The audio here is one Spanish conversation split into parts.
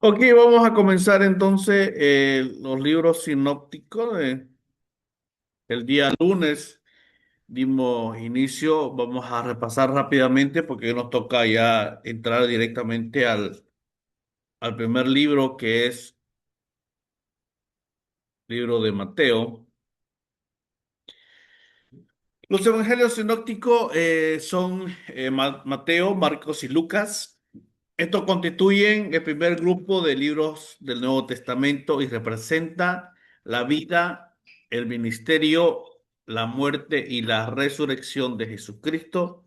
Ok, vamos a comenzar entonces los libros sinópticos. El día lunes dimos inicio, vamos a repasar rápidamente porque nos toca ya entrar directamente al primer libro que es el libro de Mateo. Los evangelios sinópticos son Mateo, Marcos y Lucas. Estos constituyen el primer grupo de libros del Nuevo Testamento y representa la vida, el ministerio, la muerte y la resurrección de Jesucristo.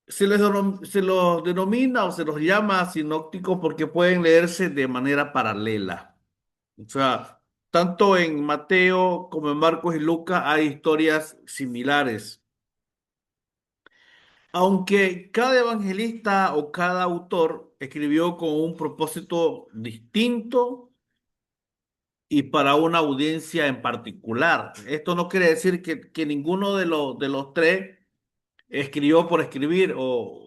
Se los denomina o se los llama sinópticos porque pueden leerse de manera paralela. O sea, tanto en Mateo como en Marcos y Lucas hay historias similares. Aunque cada evangelista o cada autor escribió con un propósito distinto y para una audiencia en particular. Esto no quiere decir que ninguno de los tres escribió por escribir o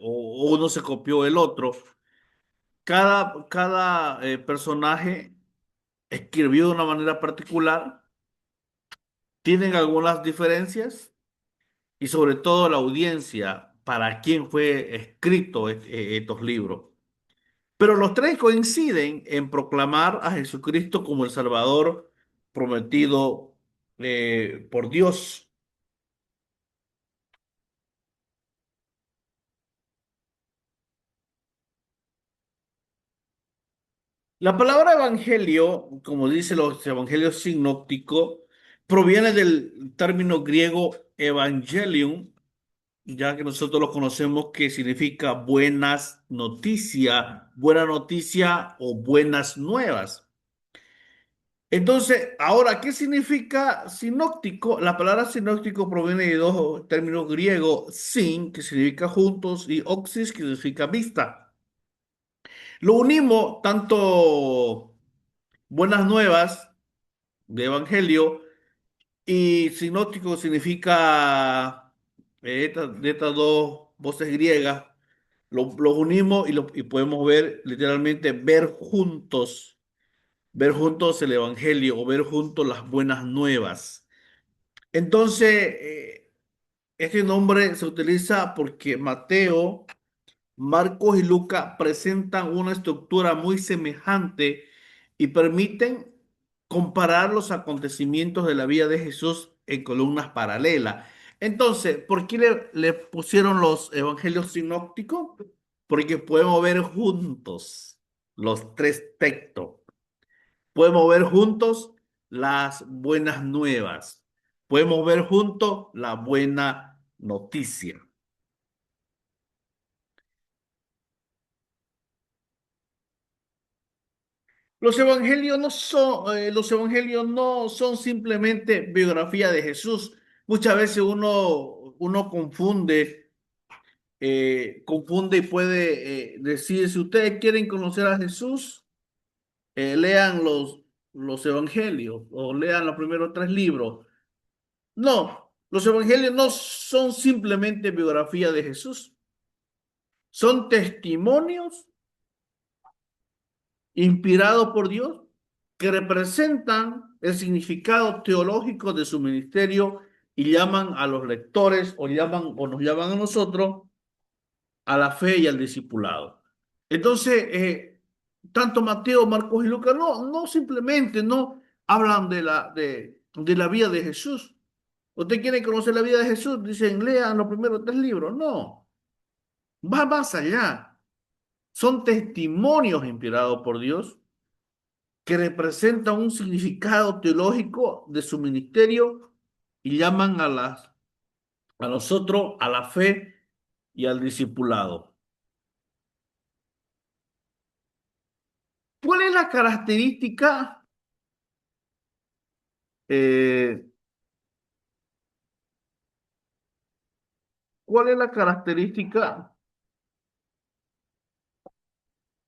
uno se copió el otro. Cada personaje escribió de una manera particular, tienen algunas diferencias y sobre todo la audiencia para quien fue escrito estos libros. Pero los tres coinciden en proclamar a Jesucristo como el Salvador prometido por Dios. La palabra evangelio, como dicen los evangelios sinópticos, proviene del término griego evangelium, ya que nosotros lo conocemos que significa buena noticia o buenas nuevas. Entonces, ahora, ¿qué significa sinóptico? La palabra sinóptico proviene de dos términos griegos, sin, que significa juntos, y oxis, que significa vista. Lo unimos tanto buenas nuevas de evangelio y sinóptico significa de estas dos voces griegas, los unimos y podemos ver literalmente ver juntos el evangelio o ver juntos las buenas nuevas. Entonces, este nombre se utiliza porque Mateo, Marcos y Lucas presentan una estructura muy semejante y permiten comparar los acontecimientos de la vida de Jesús en columnas paralelas. Entonces, ¿por qué le pusieron los evangelios sinópticos? Porque podemos ver juntos los tres textos. Podemos ver juntos las buenas nuevas. Podemos ver juntos la buena noticia. Los evangelios no son simplemente biografía de Jesús. Muchas veces uno confunde y puede decir, si ustedes quieren conocer a Jesús, lean los evangelios o lean los primeros tres libros. No, los evangelios no son simplemente biografía de Jesús, son testimonios inspirados por Dios que representan el significado teológico de su ministerio y llaman a los lectores o nos llaman a nosotros a la fe y al discipulado. Entonces, tanto Mateo, Marcos y Lucas no simplemente no hablan de la vida de Jesús. ¿Usted quiere conocer la vida de Jesús? Dicen, lean los primeros tres libros. No, va más allá. Son testimonios inspirados por Dios que representan un significado teológico de su ministerio y llaman a nosotros a la fe y al discipulado. ¿Cuál es la característica? eh, ¿Cuál es la característica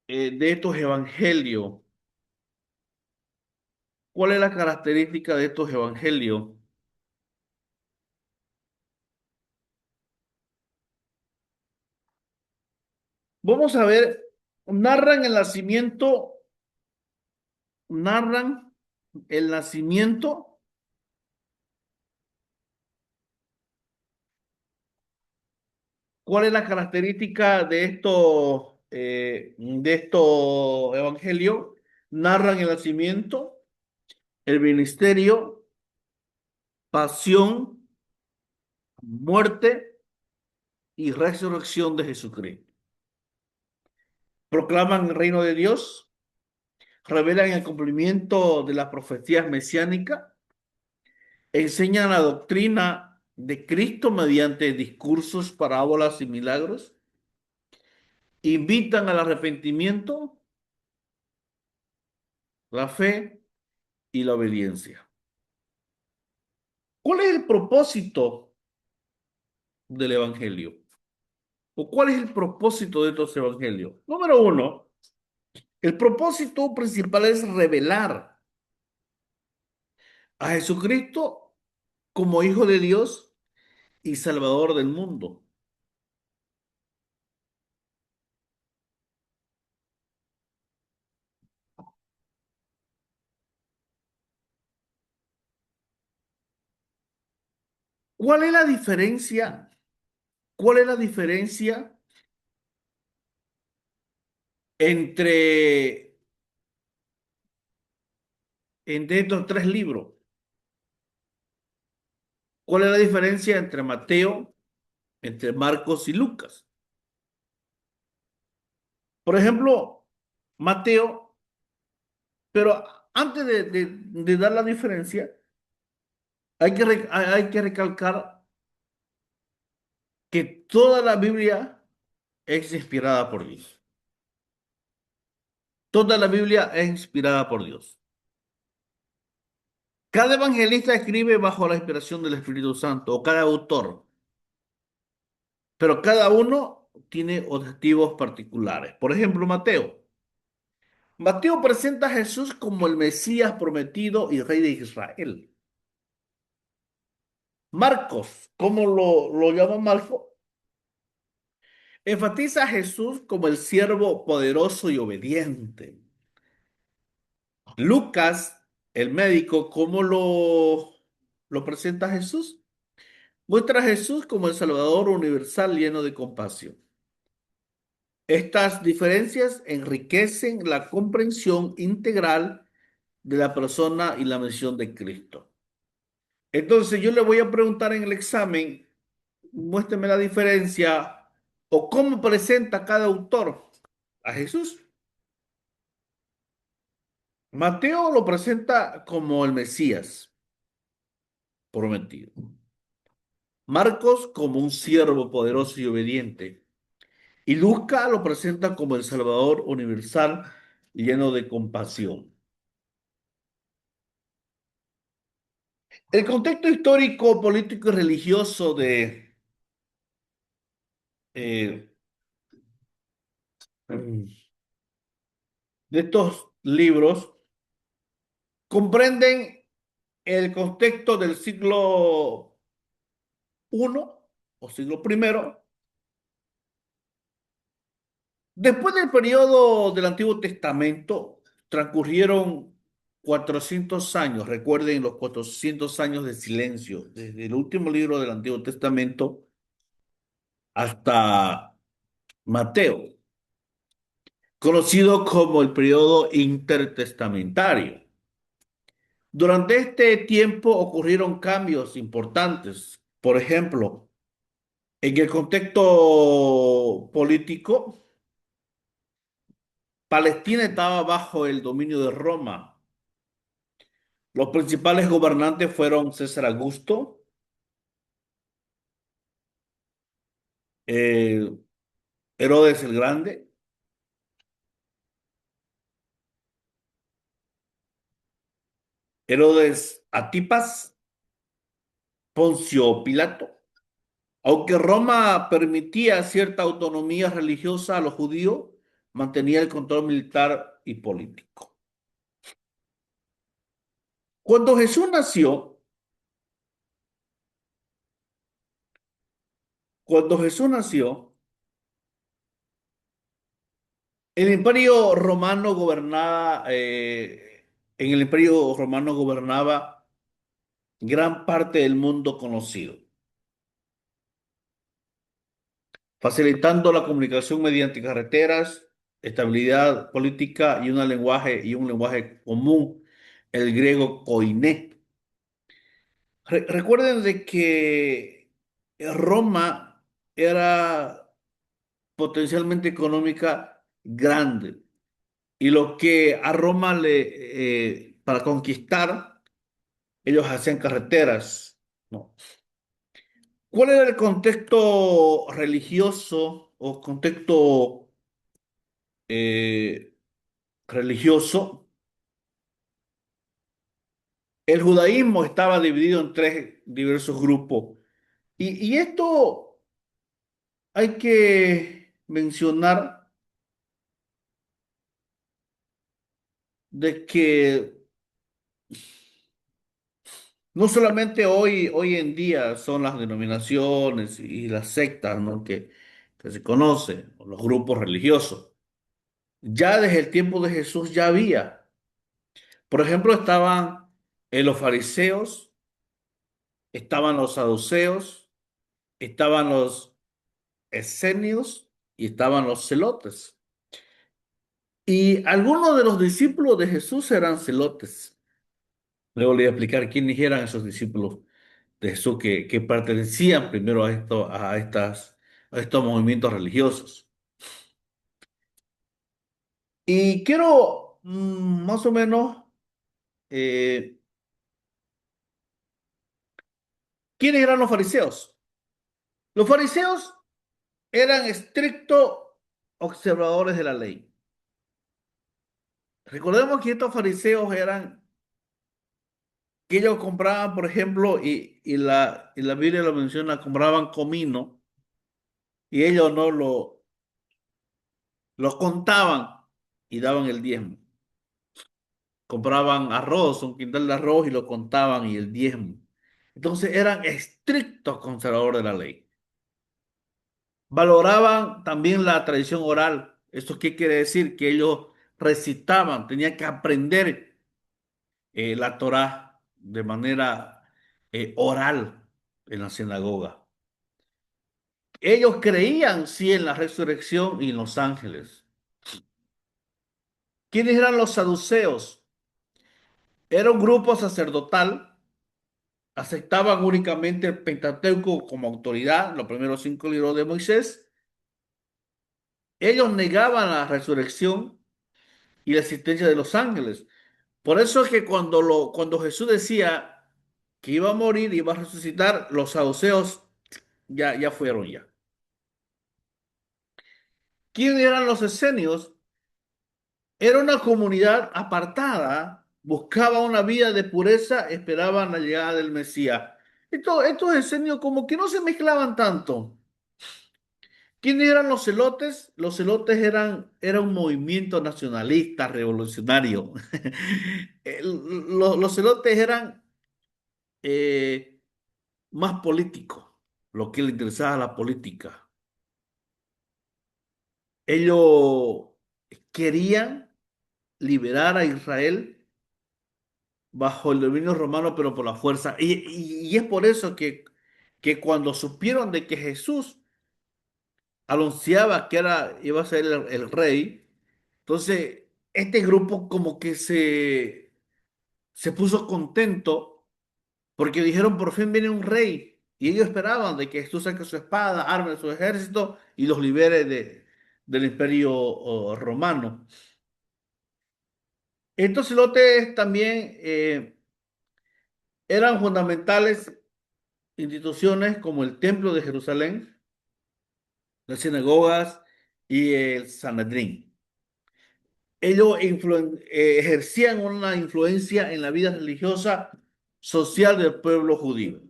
de estos evangelios? ¿Cuál es la característica de estos evangelios? Vamos a ver. narran el nacimiento, narran el nacimiento ¿Cuál es la característica de estos evangelios? Narran el nacimiento, el ministerio, pasión, muerte y resurrección de Jesucristo. Proclaman el reino de Dios, revelan el cumplimiento de las profecías mesiánicas, enseñan la doctrina de Cristo mediante discursos, parábolas y milagros, invitan al arrepentimiento, la fe y la obediencia. ¿Cuál es el propósito del evangelio? ¿O cuál es el propósito de estos evangelios? Número uno, el propósito principal es revelar a Jesucristo como Hijo de Dios y Salvador del mundo. ¿Cuál es la diferencia? ¿Cuál es la diferencia entre, entre estos tres libros? ¿Cuál es la diferencia entre Mateo, entre Marcos y Lucas? Por ejemplo, Mateo, pero antes de dar la diferencia, hay que recalcar que toda la Biblia es inspirada por Dios. Toda la Biblia es inspirada por Dios. Cada evangelista escribe bajo la inspiración del Espíritu Santo, o cada autor, pero cada uno tiene objetivos particulares. Por ejemplo, Mateo. Mateo presenta a Jesús como el Mesías prometido y rey de Israel. Marcos, ¿cómo lo llama Marcos? Enfatiza a Jesús como el siervo poderoso y obediente. Lucas, el médico, ¿cómo lo presenta Jesús? Muestra a Jesús como el Salvador universal lleno de compasión. Estas diferencias enriquecen la comprensión integral de la persona y la misión de Cristo. Entonces yo le voy a preguntar en el examen, muéstrame la diferencia o cómo presenta cada autor a Jesús. Mateo lo presenta como el Mesías prometido. Marcos como un siervo poderoso y obediente. Y Lucas lo presenta como el Salvador universal lleno de compasión. El contexto histórico, político y religioso eh, de estos libros comprenden el contexto del siglo I o siglo primero. Después del periodo del Antiguo Testamento, transcurrieron 400 años. Recuerden los 400 años de silencio, desde el último libro del Antiguo Testamento hasta Mateo, conocido como el periodo intertestamentario. Durante este tiempo ocurrieron cambios importantes. Por ejemplo, en el contexto político, Palestina estaba bajo el dominio de Roma. Los principales gobernantes fueron César Augusto, eh, Herodes el Grande, Herodes Antipas, Poncio Pilato. Aunque Roma permitía cierta autonomía religiosa a los judíos, mantenía el control militar y político. Cuando Jesús nació, cuando Jesús nació, El Imperio Romano gobernaba, en el Imperio Romano gobernaba gran parte del mundo conocido, facilitando la comunicación mediante carreteras, estabilidad política y un lenguaje común, el griego koiné. Recuerden de que Roma era potencialmente económica grande y lo que a Roma para conquistar, ellos hacían carreteras, ¿no? ¿Cuál era el contexto religioso o contexto eh, religioso? El judaísmo estaba dividido en tres diversos grupos. Y esto hay que mencionar de que no solamente hoy en día son las denominaciones y las sectas, ¿no? que se conocen, o los grupos religiosos. Ya desde el tiempo de Jesús ya había. Por ejemplo, estaban los fariseos, estaban los saduceos, estaban los esenios y estaban los celotes. Y algunos de los discípulos de Jesús eran celotes. Luego le voy a explicar quiénes eran esos discípulos de Jesús que pertenecían primero a estos movimientos religiosos. Y quiero más o menos, eh, ¿quiénes eran los fariseos? Los fariseos eran estrictos observadores de la ley. Recordemos que estos fariseos eran, que ellos compraban, por ejemplo, y la Biblia lo menciona, compraban comino y ellos no lo contaban y daban el diezmo. Compraban arroz, un quintal de arroz y lo contaban y el diezmo. Entonces eran estrictos conservadores de la ley. Valoraban también la tradición oral. ¿Esto qué quiere decir? Que ellos recitaban, tenían que aprender la Torá de manera oral en la sinagoga. Ellos creían sí en la resurrección y en los ángeles. ¿Quiénes eran los saduceos? Era un grupo sacerdotal, aceptaban únicamente el Pentateuco como autoridad, los primeros cinco libros de Moisés. Ellos negaban la resurrección y la existencia de los ángeles. Por eso es que cuando Jesús decía que iba a morir y iba a resucitar, los saduceos ya fueron ya. ¿Quiénes eran los esenios? Era una comunidad apartada, buscaba una vida de pureza, esperaban la llegada del Mesías. Estos esenios como que no se mezclaban tanto. ¿Quiénes eran los celotes? Los celotes era un movimiento nacionalista, revolucionario. Los celotes eran eh, más políticos, lo que le interesaba la política. Ellos querían liberar a Israel bajo el dominio romano, pero por la fuerza. Y es por eso que cuando supieron de que Jesús anunciaba que iba a ser el rey, entonces este grupo como que se puso contento porque dijeron, por fin viene un rey. Y ellos esperaban de que Jesús saque su espada, arme su ejército y los libere del imperio romano. Estos lotes también eran fundamentales instituciones como el Templo de Jerusalén, las sinagogas y el Sanedrín. Ellos ejercían una influencia en la vida religiosa social del pueblo judío.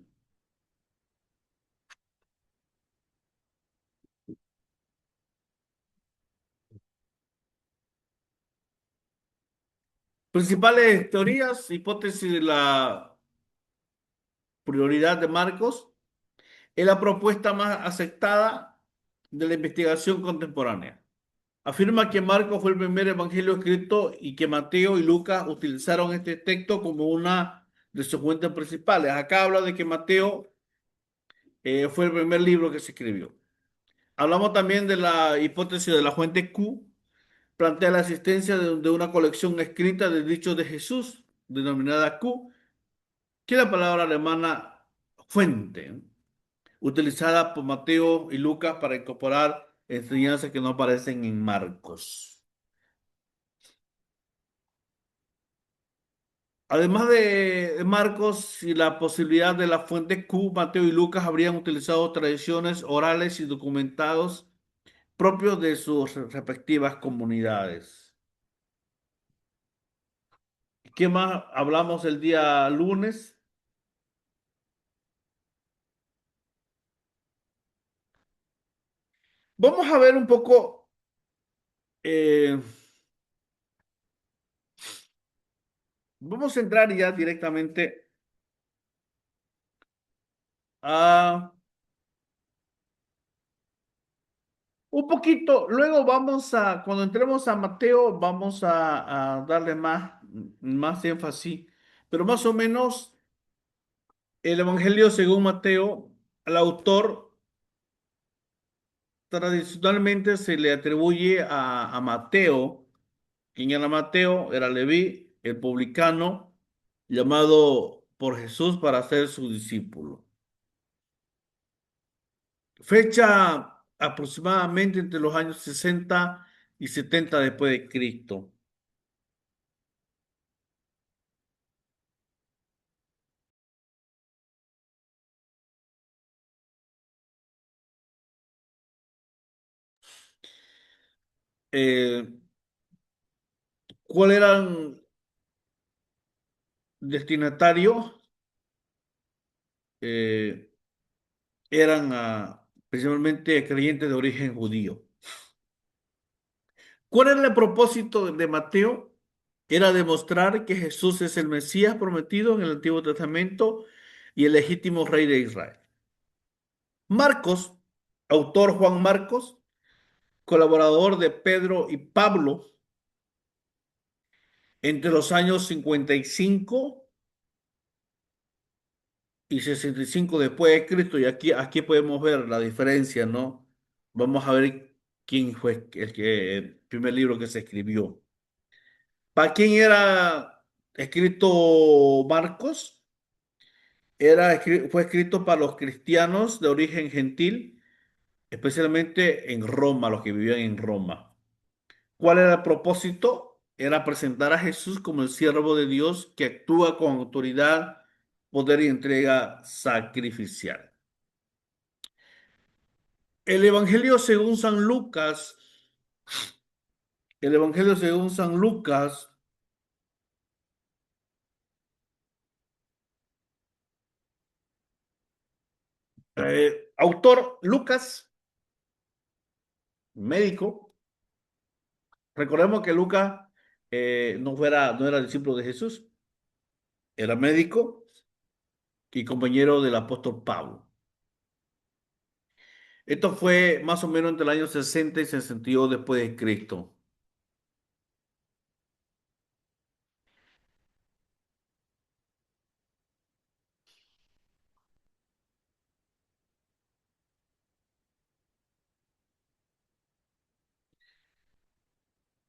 Principales teorías, hipótesis de la prioridad de Marcos, es la propuesta más aceptada de la investigación contemporánea. Afirma que Marcos fue el primer evangelio escrito y que Mateo y Lucas utilizaron este texto como una de sus fuentes principales. Acá habla de que Mateo fue el primer libro que se escribió. Hablamos también de la hipótesis de la fuente Q, plantea la existencia de una colección escrita de dichos de Jesús, denominada Q, que es la palabra alemana fuente, utilizada por Mateo y Lucas para incorporar enseñanzas que no aparecen en Marcos. Además de Marcos y la posibilidad de la fuente Q, Mateo y Lucas habrían utilizado tradiciones orales y documentados propios de sus respectivas comunidades. ¿Qué más hablamos el día lunes? Vamos a ver un poco, eh, vamos a entrar ya directamente a un poquito, luego vamos a, cuando entremos a Mateo, vamos a darle más énfasis, pero más o menos el Evangelio según Mateo, al autor tradicionalmente se le atribuye a Mateo. ¿Quién era Mateo? Era Leví, el publicano, llamado por Jesús para ser su discípulo. Fecha aproximadamente entre los años 60 y 70 después de Cristo. Eh, ¿Cuál eran destinatarios? Eh, Eran principalmente creyentes de origen judío. ¿Cuál era el propósito de Mateo? Era demostrar que Jesús es el Mesías prometido en el Antiguo Testamento y el legítimo rey de Israel. Marcos, autor Juan Marcos, colaborador de Pedro y Pablo, entre los años 55 y 65 después de Cristo, y aquí podemos ver la diferencia, ¿no? Vamos a ver quién fue el primer libro que se escribió. ¿Para quién era escrito Marcos? Fue escrito para los cristianos de origen gentil, especialmente en Roma, los que vivían en Roma. ¿Cuál era el propósito? Era presentar a Jesús como el siervo de Dios que actúa con autoridad, poder y entrega sacrificial. El Evangelio según San Lucas, el Evangelio según San Lucas, autor Lucas, médico. Recordemos que Lucas no era discípulo de Jesús, era médico y compañero del apóstol Pablo. Esto fue más o menos entre el año 60 y 62 después de Cristo.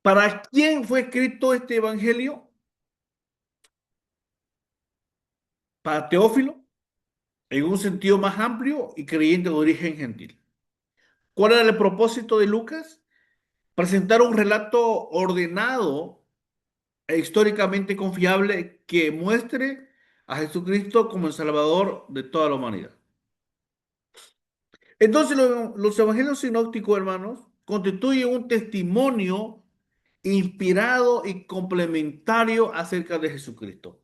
¿Para quién fue escrito este evangelio? Para Teófilo, en un sentido más amplio y creyente de origen gentil. ¿Cuál era el propósito de Lucas? Presentar un relato ordenado e históricamente confiable que muestre a Jesucristo como el Salvador de toda la humanidad. Entonces, los evangelios sinópticos, hermanos, constituyen un testimonio inspirado y complementario acerca de Jesucristo.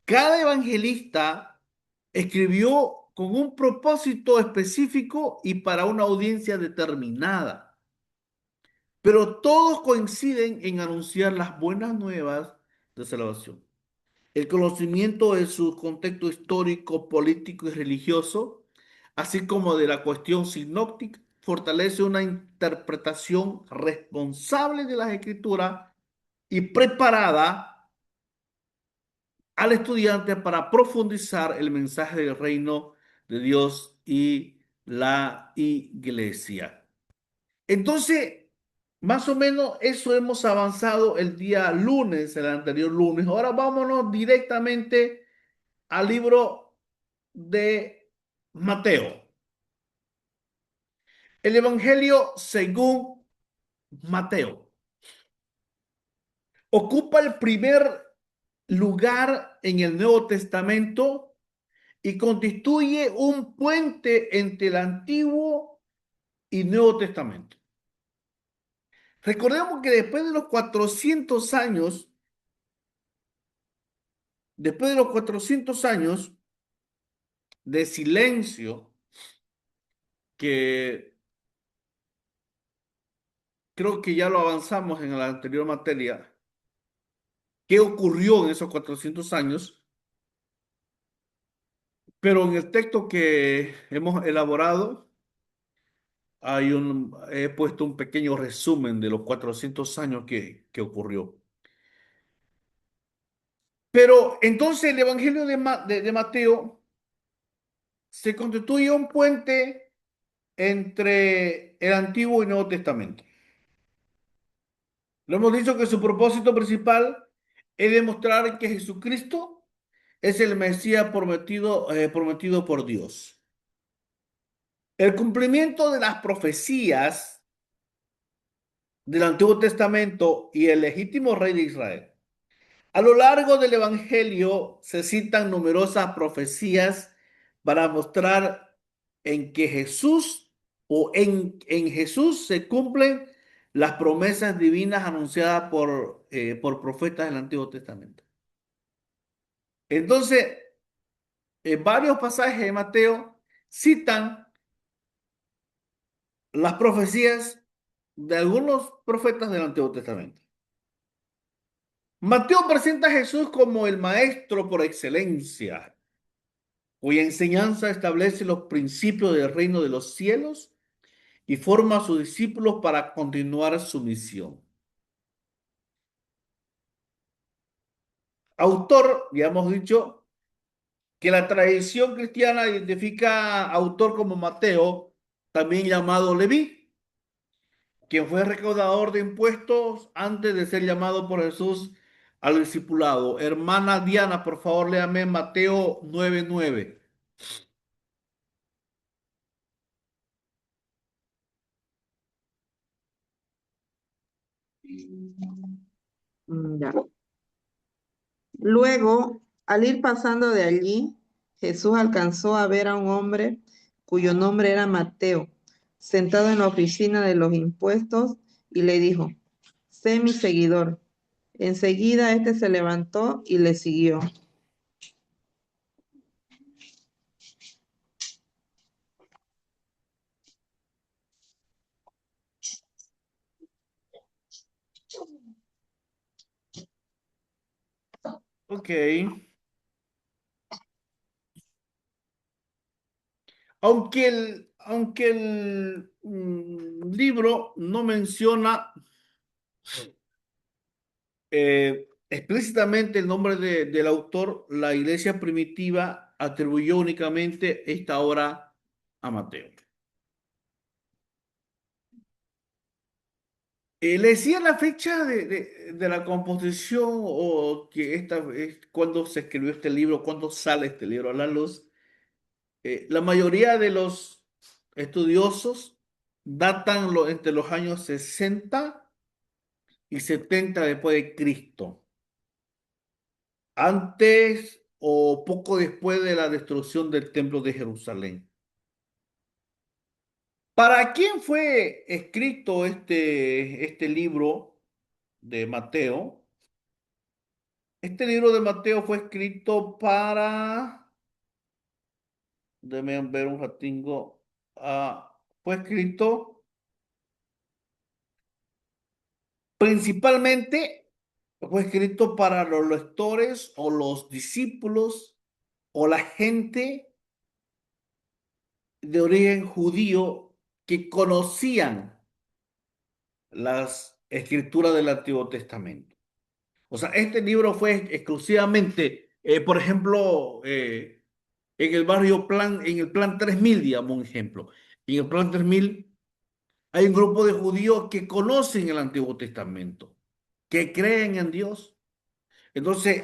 Cada evangelista escribió con un propósito específico y para una audiencia determinada, pero todos coinciden en anunciar las buenas nuevas de salvación. El conocimiento de su contexto histórico, político y religioso, así como de la cuestión sinóptica, fortalece una interpretación responsable de las escrituras y preparada al estudiante para profundizar el mensaje del reino de Dios y la iglesia. Entonces, más o menos eso hemos avanzado el día lunes, el anterior lunes. Ahora vámonos directamente al libro de Mateo. El Evangelio según Mateo ocupa el primer lugar en el Nuevo Testamento y constituye un puente entre el Antiguo y Nuevo Testamento. Recordemos que después de los 400 años de silencio, que creo que ya lo avanzamos en la anterior materia, qué ocurrió en esos 400 años, pero en el texto que hemos elaborado he puesto un pequeño resumen de los 400 años que ocurrió. Pero entonces el Evangelio de Mateo se constituye un puente entre el Antiguo y Nuevo Testamento. Lo hemos dicho que su propósito principal es demostrar que Jesucristo es el Mesías prometido por Dios. El cumplimiento de las profecías del Antiguo Testamento y el legítimo rey de Israel. A lo largo del Evangelio se citan numerosas profecías para mostrar en que en Jesús se cumplen las promesas divinas anunciadas por profetas del Antiguo Testamento. Entonces, varios pasajes de Mateo citan las profecías de algunos profetas del Antiguo Testamento. Mateo presenta a Jesús como el maestro por excelencia, cuya enseñanza establece los principios del reino de los cielos y forma a sus discípulos para continuar su misión. Autor, ya hemos dicho que la tradición cristiana identifica a autor como Mateo, también llamado Leví, quien fue recaudador de impuestos antes de ser llamado por Jesús al discipulado. Hermana Diana, por favor, léame Mateo 9:9. Ya. Luego, al ir pasando de allí, Jesús alcanzó a ver a un hombre cuyo nombre era Mateo, sentado en la oficina de los impuestos, y le dijo: sé mi seguidor. Enseguida éste se levantó y le siguió. Ok. Aunque el libro no menciona explícitamente el nombre del autor, la iglesia primitiva atribuyó únicamente esta obra a Mateo. ¿Le decía la fecha de la composición o que esta es cuando se escribió este libro, cuándo sale este libro a la luz? La mayoría de los estudiosos datan entre los años 60 y 70 después de Cristo, antes o poco después de la destrucción del Templo de Jerusalén. ¿Para quién fue escrito este libro de Mateo? Este libro de Mateo fue escrito déjenme ver un ratingo, fue escrito principalmente, fue escrito para los lectores o los discípulos o la gente de origen judío que conocían las escrituras del Antiguo Testamento. O sea, este libro fue exclusivamente, por ejemplo, en el barrio Plan, en el Plan 3000, digamos un ejemplo. En el Plan 3000 hay un grupo de judíos que conocen el Antiguo Testamento, que creen en Dios. Entonces,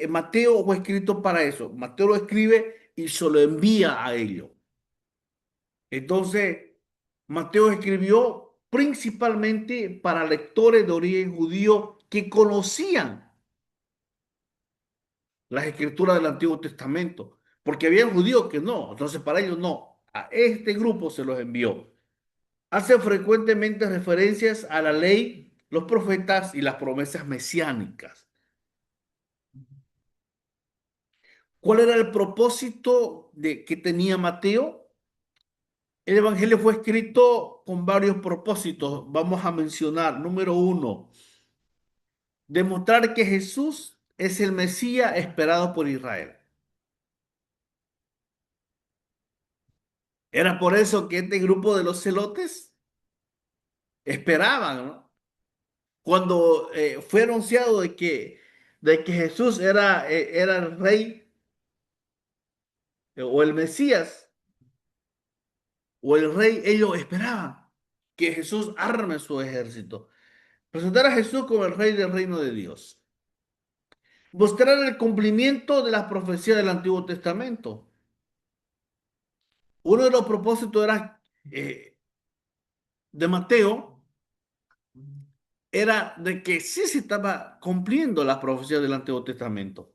Mateo fue escrito para eso. Mateo lo escribe y se lo envía a ellos. Entonces, Mateo escribió principalmente para lectores de origen judío que conocían las escrituras del Antiguo Testamento, porque había judíos que no, entonces para ellos no. A este grupo se los envió. Hace frecuentemente referencias a la ley, los profetas y las promesas mesiánicas. ¿Cuál era el propósito que tenía Mateo? El Evangelio fue escrito con varios propósitos. Vamos a mencionar, número uno, demostrar que Jesús es el Mesías esperado por Israel. Era por eso que este grupo de los celotes esperaban, ¿no? Cuando fue anunciado de que Jesús era el rey o el Mesías o el rey, ellos esperaban que Jesús arme su ejército. Presentar a Jesús como el rey del reino de Dios. Mostrar el cumplimiento de las profecías del Antiguo Testamento. Uno de los propósitos de Mateo era de que sí se estaba cumpliendo las profecías del Antiguo Testamento.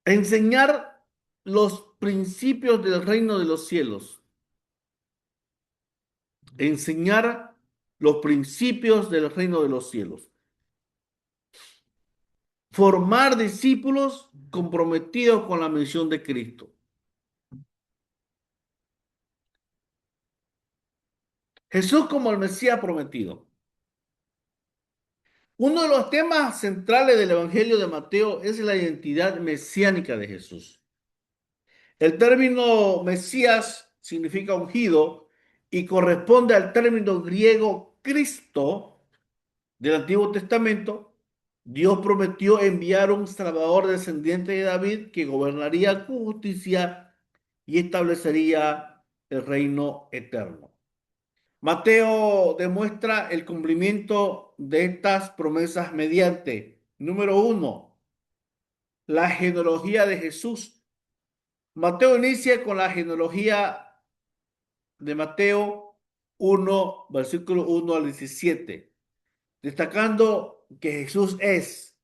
Enseñar los principios del reino de los cielos. Enseñar los principios del reino de los cielos. Formar discípulos comprometidos con la misión de Cristo. Jesús como el Mesías prometido. Uno de los temas centrales del Evangelio de Mateo es la identidad mesiánica de Jesús. El término Mesías significa ungido y corresponde al término griego Cristo del Antiguo Testamento. Dios prometió enviar un Salvador descendiente de David que gobernaría con justicia y establecería el reino eterno. Mateo demuestra el cumplimiento de estas promesas mediante, número uno, la genealogía de Jesús. Mateo inicia con la genealogía de Mateo 1, versículo 1 al 17, destacando que Jesús es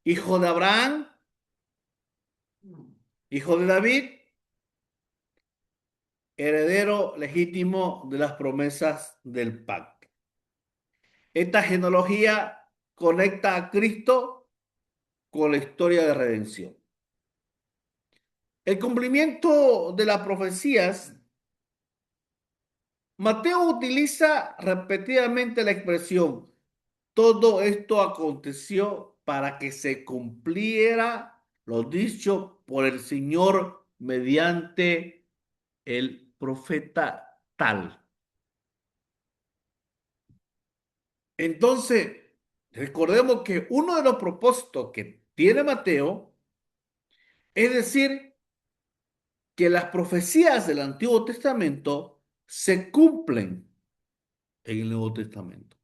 hijo de Abraham, hijo de David, heredero legítimo de las promesas del pacto. Esta genealogía conecta a Cristo con la historia de redención. El cumplimiento de las profecías, Mateo utiliza repetidamente la expresión, todo esto aconteció para que se cumpliera lo dicho por el Señor mediante el profeta tal. Entonces, recordemos que uno de los propósitos que tiene Mateo es decir que las profecías del Antiguo Testamento se cumplen en el Nuevo Testamento.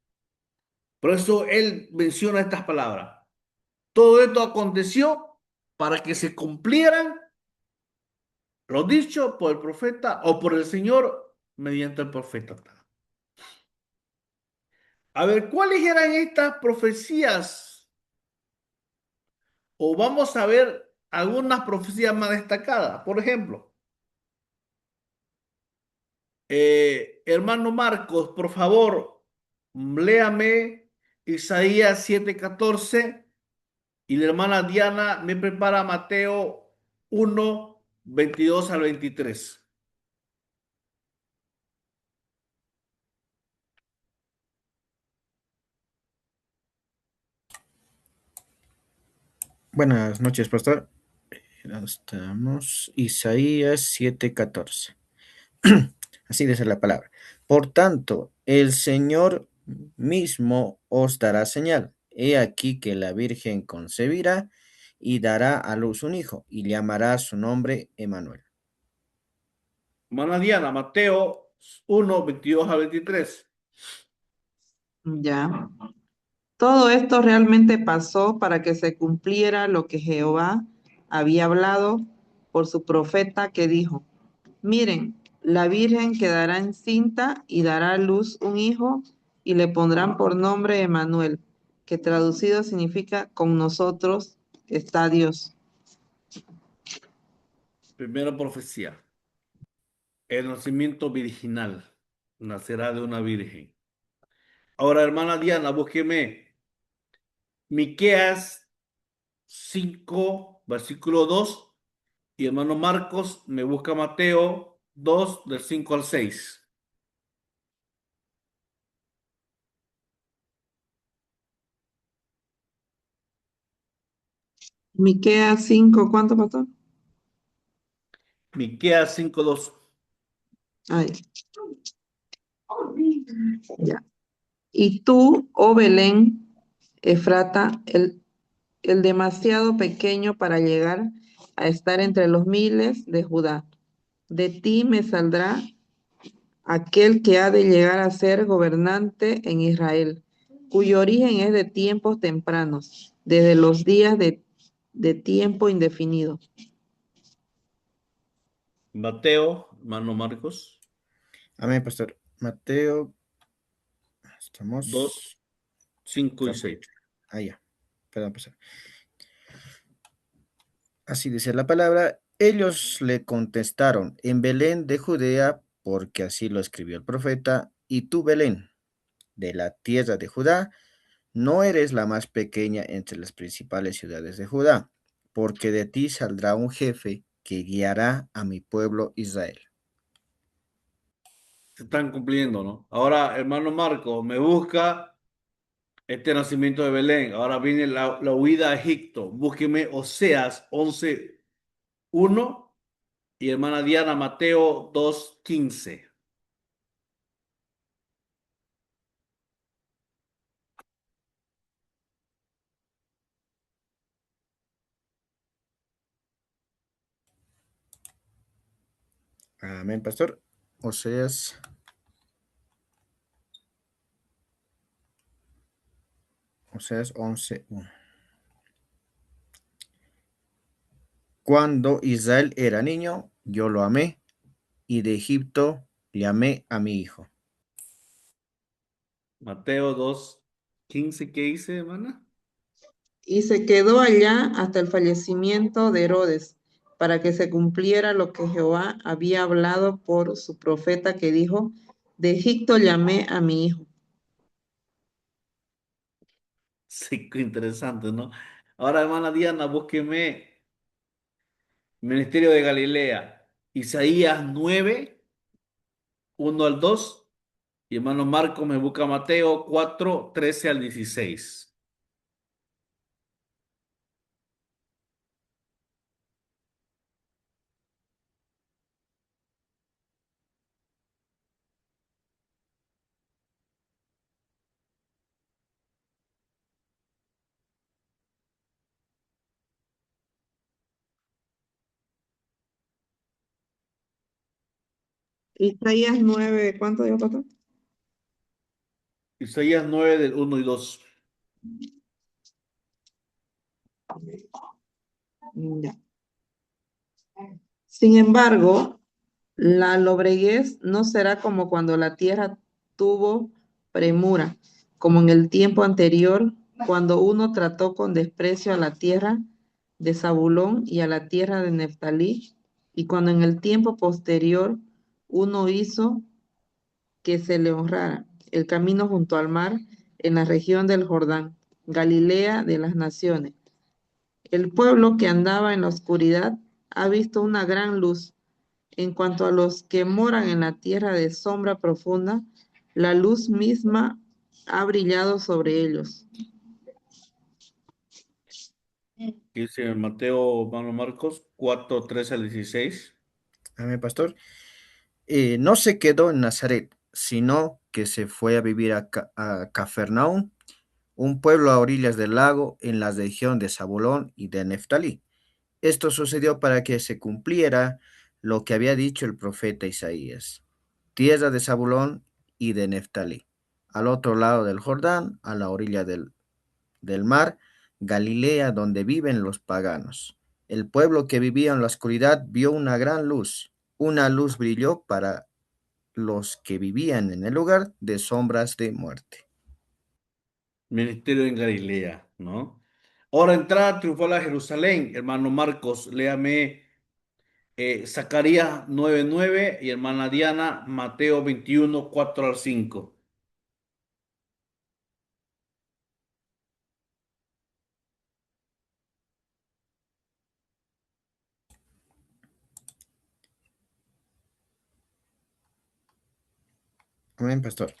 Por eso él menciona estas palabras. Todo esto aconteció para que se cumplieran lo dicho por el profeta o por el Señor mediante el profeta. A ver, ¿cuáles eran estas profecías? O vamos a ver algunas profecías más destacadas. Por ejemplo, hermano Marcos, por favor, léame Isaías 7:14 y la hermana Diana me prepara Mateo 1:22 al 23. Buenas noches, pastor. Estamos Isaías 7:14. Así dice la palabra. Por tanto, el Señor mismo os dará señal. He aquí que la Virgen concebirá y dará a luz un hijo y llamará su nombre Emmanuel. Hermana Diana, Mateo 1, 22 a 23. Ya. Todo esto realmente pasó para que se cumpliera lo que Jehová había hablado por su profeta que dijo, miren, la Virgen quedará encinta y dará a luz un hijo y le pondrán por nombre Emmanuel, que traducido significa con nosotros está Dios. Primera profecía. El nacimiento virginal. Nacerá de una virgen. Ahora, hermana Diana, búsqueme Miqueas 5, versículo 2. Y hermano Marcos me busca Mateo 2, del 5 al 6. Miqueas 5, ¿cuánto pasó? Miqueas 5:2. Ay, ya. Y tú, oh Belén, Efrata, el demasiado pequeño para llegar a estar entre los miles de Judá. De ti me saldrá aquel que ha de llegar a ser gobernante en Israel, cuyo origen es de tiempos tempranos, desde los días de tiempo indefinido. Mateo, hermano Marcos Amén, pastor. Mateo, dos estamos, cinco y estamos, seis allá. Perdón, pastor. Así dice la palabra. Ellos le contestaron, en Belén de Judea, porque así lo escribió el profeta, y tú, Belén, de la tierra de Judá, no eres la más pequeña entre las principales ciudades de Judá, porque de ti saldrá un jefe que guiará a mi pueblo Israel. Se están cumpliendo, ¿no? Ahora, hermano Marcos, me busca este nacimiento de Belén. Ahora viene la huida a Egipto. Búsqueme Oseas 11:1 y hermana Diana Mateo 2:15. Amén, pastor. Oseas, Oseas 11:1. Cuando Israel era niño, yo lo amé, y de Egipto llamé a mi hijo. Mateo 2:15, ¿qué dice, hermana? Y se quedó allá hasta el fallecimiento de Herodes, para que se cumpliera lo que Jehová había hablado por su profeta que dijo, de Egipto llamé a mi hijo. Sí, qué interesante, ¿no? Ahora, hermana Diana, búsqueme Ministerio de Galilea. Isaías 9:1 al 2. Y hermano Marco me busca Mateo 4:13 al 16. Isaías 9, ¿cuánto dijo pastor? Isaías 9 del 1 y 2. Ya. Sin embargo, la lobreguez no será como cuando la tierra tuvo premura, como en el tiempo anterior, cuando uno trató con desprecio a la tierra de Zabulón y a la tierra de Neftalí, y cuando en el tiempo posterior uno hizo que se le honrara el camino junto al mar en la región del Jordán, Galilea de las naciones. El pueblo que andaba en la oscuridad ha visto una gran luz. En cuanto a los que moran en la tierra de sombra profunda, la luz misma ha brillado sobre ellos. Dice Mateo, hermano Marcos 4:13 al 16. Amén, pastor. No se quedó en Nazaret, sino que se fue a vivir a Cafarnaúm, un pueblo a orillas del lago en la región de Zabulón y de Neftalí. Esto sucedió para que se cumpliera lo que había dicho el profeta Isaías: tierra de Zabulón y de Neftalí, al otro lado del Jordán, a la orilla del mar, Galilea, donde viven los paganos. El pueblo que vivía en la oscuridad vio una luz brilló para los que vivían en el lugar de sombras de muerte. Ministerio en Galilea, ¿no? Ahora entrada triunfal a Jerusalén, hermano Marcos, léame Zacarías 9:9 y hermana Diana, Mateo 21:4 al 5. Amén, pastor.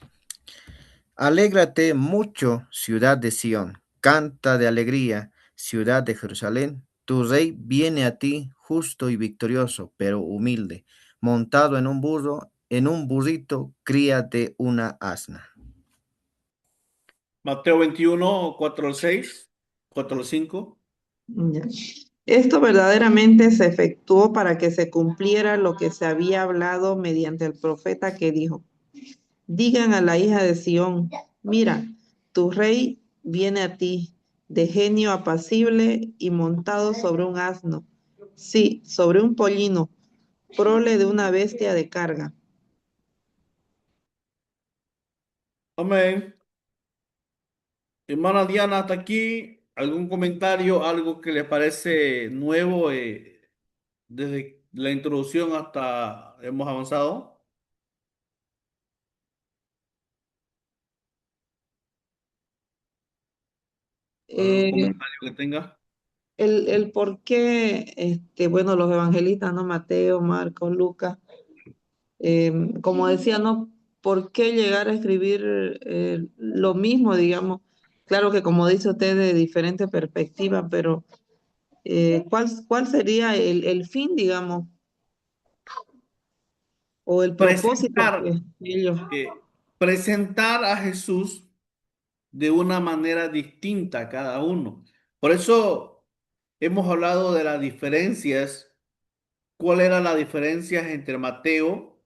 Alégrate mucho, ciudad de Sión, canta de alegría, ciudad de Jerusalén. Tu rey viene a ti, justo y victorioso, pero humilde, montado en un burro, en un burrito, cría de una asna. Mateo 21:4 al 6, 4 al 5. Ya. Esto verdaderamente se efectuó para que se cumpliera lo que se había hablado mediante el profeta que dijo: digan a la hija de Sión, mira, tu rey viene a ti, de genio apacible y montado sobre un asno, sí, sobre un pollino, prole de una bestia de carga. Amén. Hermana Diana, hasta aquí, ¿algún comentario, algo que le parece nuevo desde la introducción hasta hemos avanzado? ¿Algún Eh, comentario que tenga? el por qué, bueno, los evangelistas, ¿no? Mateo, Marcos, Lucas, como decía, ¿no? ¿Por qué llegar a escribir lo mismo, digamos? Claro que como dice usted, de diferente perspectiva, pero ¿cuál sería el fin, digamos, o el propósito Presentar, que ellos... presentar a Jesús de una manera distinta a cada uno. Por eso hemos hablado de las diferencias. ¿Cuál era la diferencia entre Mateo?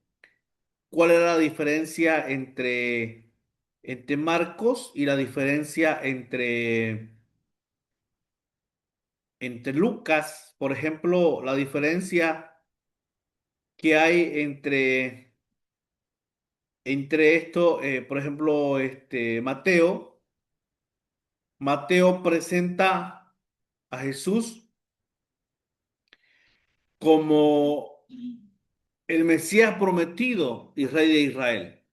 ¿Cuál era la diferencia entre Marcos y la diferencia entre Lucas? Por ejemplo, la diferencia que hay entre esto, por ejemplo, Mateo. Mateo presenta a Jesús como el Mesías prometido y Rey de Israel.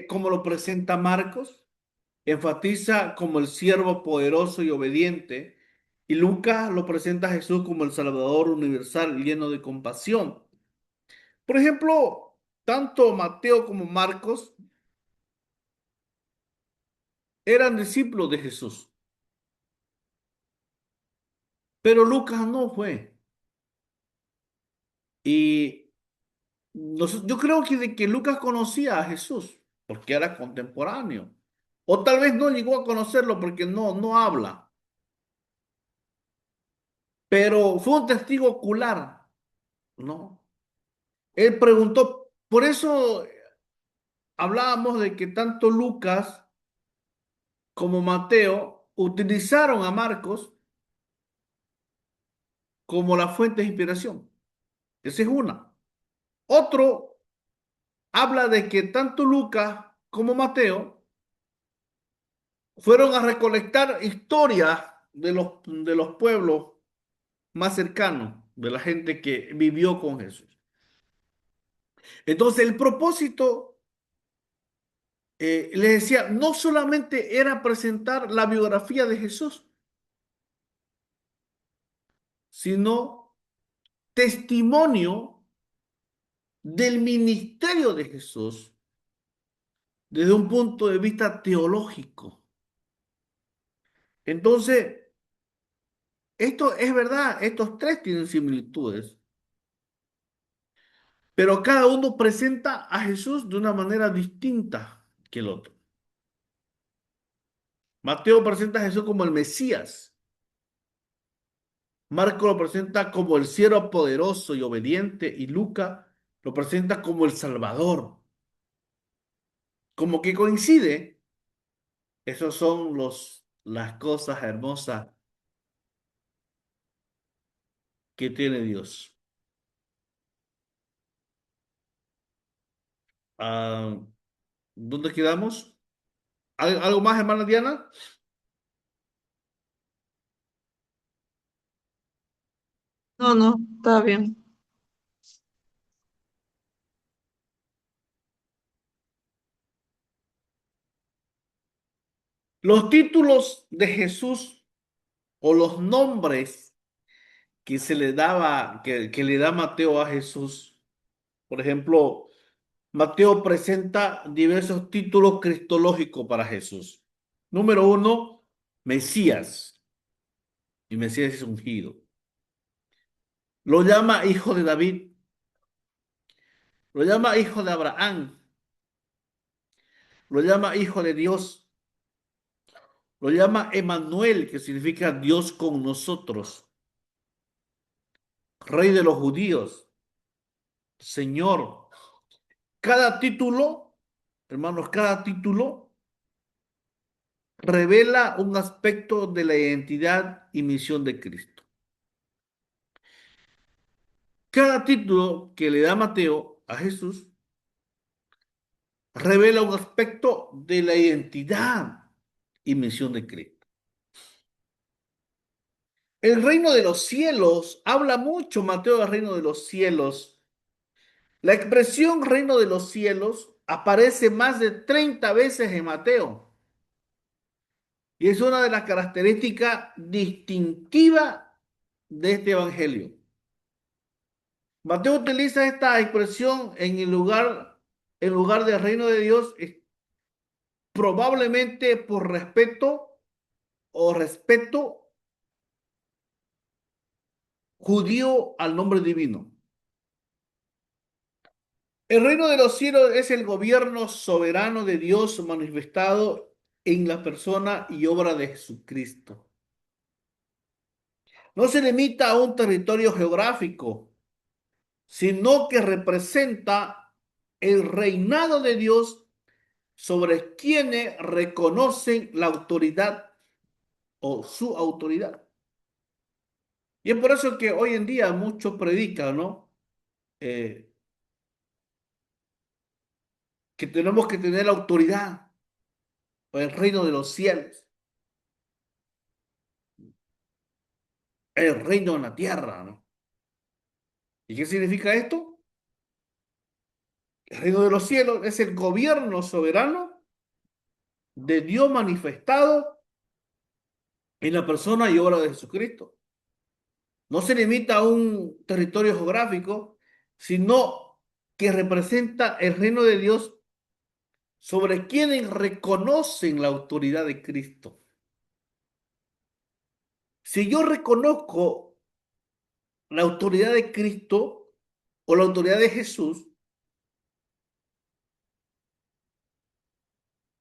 ¿Cómo lo presenta Marcos? Enfatiza como el siervo poderoso y obediente, y Lucas lo presenta a Jesús como el Salvador universal lleno de compasión. Por ejemplo, tanto Mateo como Marcos eran discípulos de Jesús, pero Lucas no fue. Y yo creo que Lucas conocía a Jesús porque era contemporáneo. O tal vez no llegó a conocerlo porque no habla, pero fue un testigo ocular, ¿no? Él preguntó, por eso hablábamos de que tanto Lucas como Mateo utilizaron a Marcos como la fuente de inspiración. Esa es una. Otro habla de que tanto Lucas como Mateo fueron a recolectar historias de los pueblos más cercanos, de la gente que vivió con Jesús. Entonces, el propósito, les decía, no solamente era presentar la biografía de Jesús, sino testimonio del ministerio de Jesús desde un punto de vista teológico. Entonces, esto es verdad, estos tres tienen similitudes, pero cada uno presenta a Jesús de una manera distinta que el otro. Mateo presenta a Jesús como el Mesías. Marco lo presenta como el siervo poderoso y obediente, y Lucas lo presenta como el Salvador. Como que coincide, esos son las cosas hermosas que tiene Dios. Ah, ¿dónde quedamos? ¿Algo más, hermana Diana? No, no, está bien. Los títulos de Jesús o los nombres que se le daba, que le da Mateo a Jesús. Por ejemplo, Mateo presenta diversos títulos cristológicos para Jesús. Número uno, Mesías. Y Mesías es ungido. Lo llama hijo de David. Lo llama hijo de Abraham. Lo llama hijo de Dios. Lo llama Emanuel, que significa Dios con nosotros. Rey de los judíos. Señor. Cada título, hermanos, cada título revela un aspecto de la identidad y misión de Cristo. Cada título que le da Mateo a Jesús revela un aspecto de la identidad y misión de Cristo. El reino de los cielos, habla mucho Mateo del reino de los cielos. La expresión reino de los cielos aparece más de 30 veces en Mateo y es una de las características distintivas de este evangelio. Mateo utiliza esta expresión en lugar del reino de Dios, probablemente por respeto o respeto judío al nombre divino. El reino de los cielos es el gobierno soberano de Dios manifestado en la persona y obra de Jesucristo. No se limita a un territorio geográfico, sino que representa el reinado de Dios sobre quienes reconocen la autoridad o su autoridad. Y es por eso que hoy en día muchos predican, ¿no? Eh, que tenemos que tener la autoridad o el reino de los cielos, el reino en la tierra, ¿no? ¿Y qué significa esto? El reino de los cielos es el gobierno soberano de Dios manifestado en la persona y obra de Jesucristo. No se limita a un territorio geográfico, sino que representa el reino de Dios sobre quienes reconocen la autoridad de Cristo. Si yo reconozco la autoridad de Cristo o la autoridad de Jesús,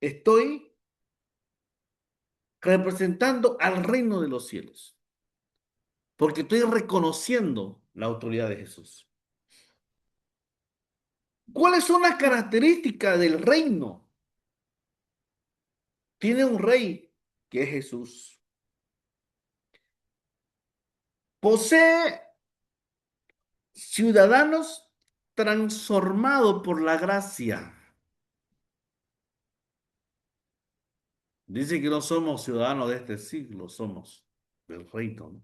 estoy representando al reino de los cielos, porque estoy reconociendo la autoridad de Jesús. ¿Cuáles son las características del reino? Tiene un rey que es Jesús. Posee ciudadanos transformados por la gracia. Dice que no somos ciudadanos de este siglo, somos del reino, ¿no?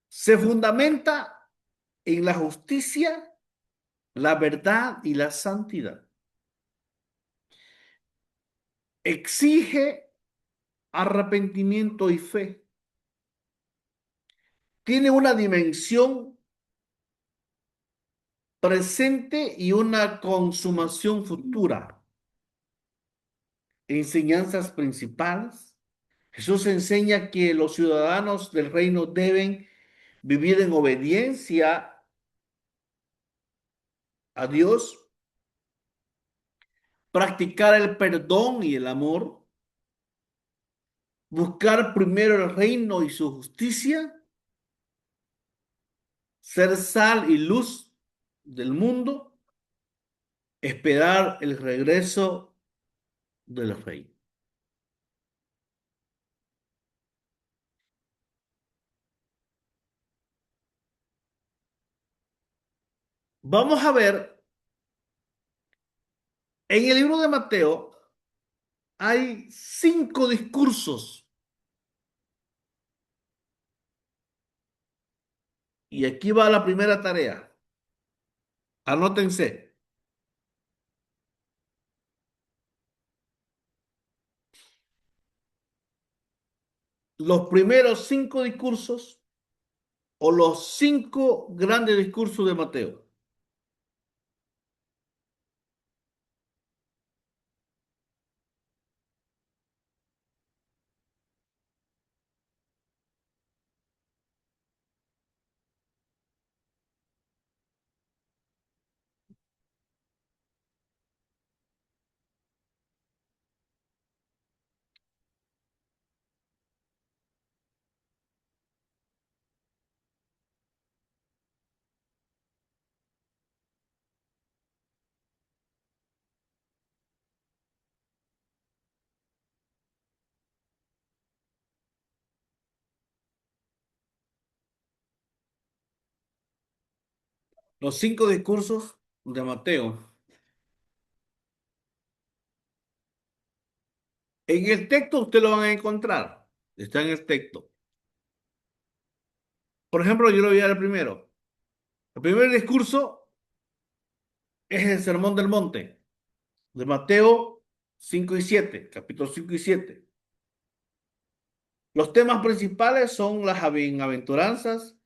Se fundamenta en la justicia, la verdad y la santidad. Exige arrepentimiento y fe. Tiene una dimensión presente y una consumación futura. Enseñanzas principales. Jesús enseña que los ciudadanos del reino deben vivir en obediencia a Dios, practicar el perdón y el amor, buscar primero el reino y su justicia, ser sal y luz del mundo, esperar el regreso del rey. Vamos a ver, en el libro de Mateo hay 5 discursos y aquí va la primera tarea. Anótense. Los primeros 5 discursos o los 5 grandes discursos de Mateo. Los 5 discursos de Mateo. En el texto usted lo van a encontrar. Está en el texto. Por ejemplo, yo le voy a dar el primero. El primer discurso es el Sermón del Monte, de Mateo 5 y 7, capítulo 5 y 7. Los temas principales son las bienaventuranzas,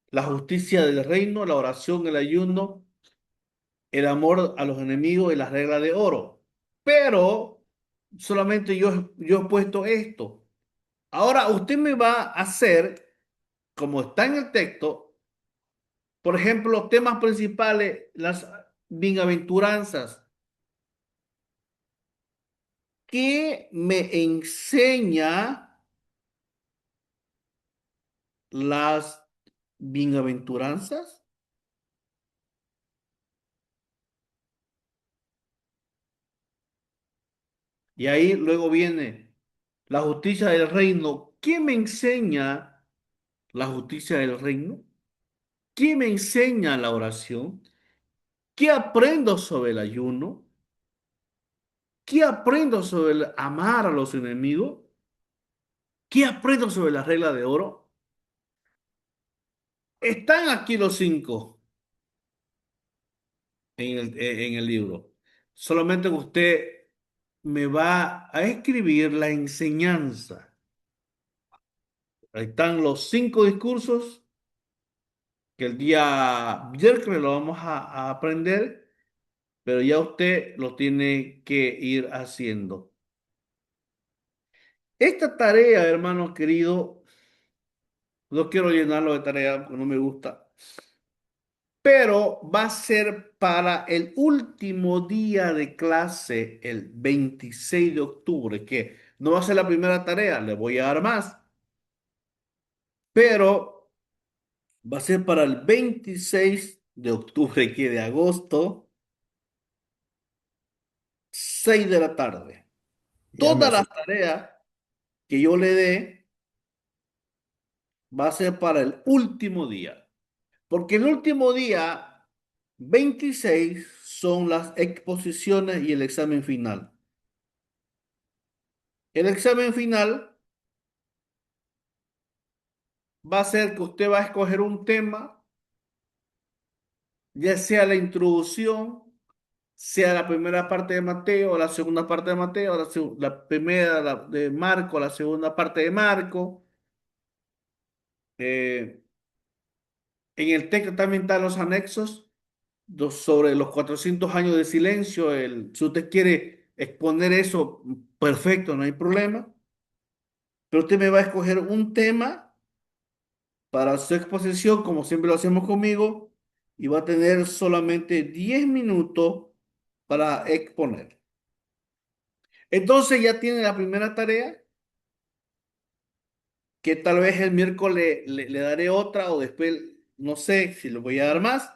la justicia del reino, la oración, el ayuno, el amor a los enemigos y las reglas de oro. Pero solamente yo he puesto esto. Ahora usted me va a hacer, como está en el texto, por ejemplo, los temas principales, las bienaventuranzas. ¿Qué me enseña las bienaventuranzas? Y ahí luego viene la justicia del reino. ¿Qué me enseña la justicia del reino? ¿Qué me enseña la oración? ¿Qué aprendo sobre el ayuno? ¿Qué aprendo sobre el amar a los enemigos? ¿Qué aprendo sobre la regla de oro? Están aquí los 5 en el libro. Solamente que usted me va a escribir la enseñanza. Ahí están los 5 discursos que el día miércoles lo vamos a aprender, pero ya usted lo tiene que ir haciendo. Esta tarea, hermano querido, no quiero llenarlo de tarea porque no me gusta, pero va a ser para el último día de clase, el 26 de octubre, que no va a ser la primera tarea, le voy a dar más, pero va a ser para el 26 de octubre, que de agosto, 6 de la tarde. Ya me Todas las asusté. tareas que yo le dé va a ser para el último día, porque el último día, 26, son las exposiciones y el examen final. El examen final va a ser que usted va a escoger un tema, ya sea la introducción, sea la primera parte de Mateo, la segunda parte de Mateo, la primera de Marco, la segunda parte de Marco. Eh, en el texto también están los anexos sobre los 400 años de silencio. Si usted quiere exponer eso, perfecto, no hay problema. Pero usted me va a escoger un tema para su exposición, como siempre lo hacemos conmigo, y va a tener solamente 10 minutos para exponer. Entonces ya tiene la primera tarea, que tal vez el miércoles le daré otra o después no sé si le voy a dar más.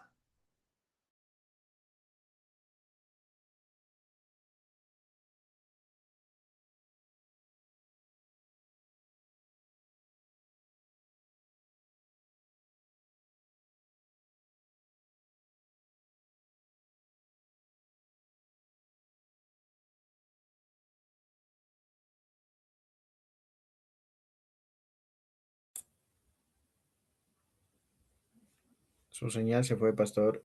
Su señal se fue, pastor.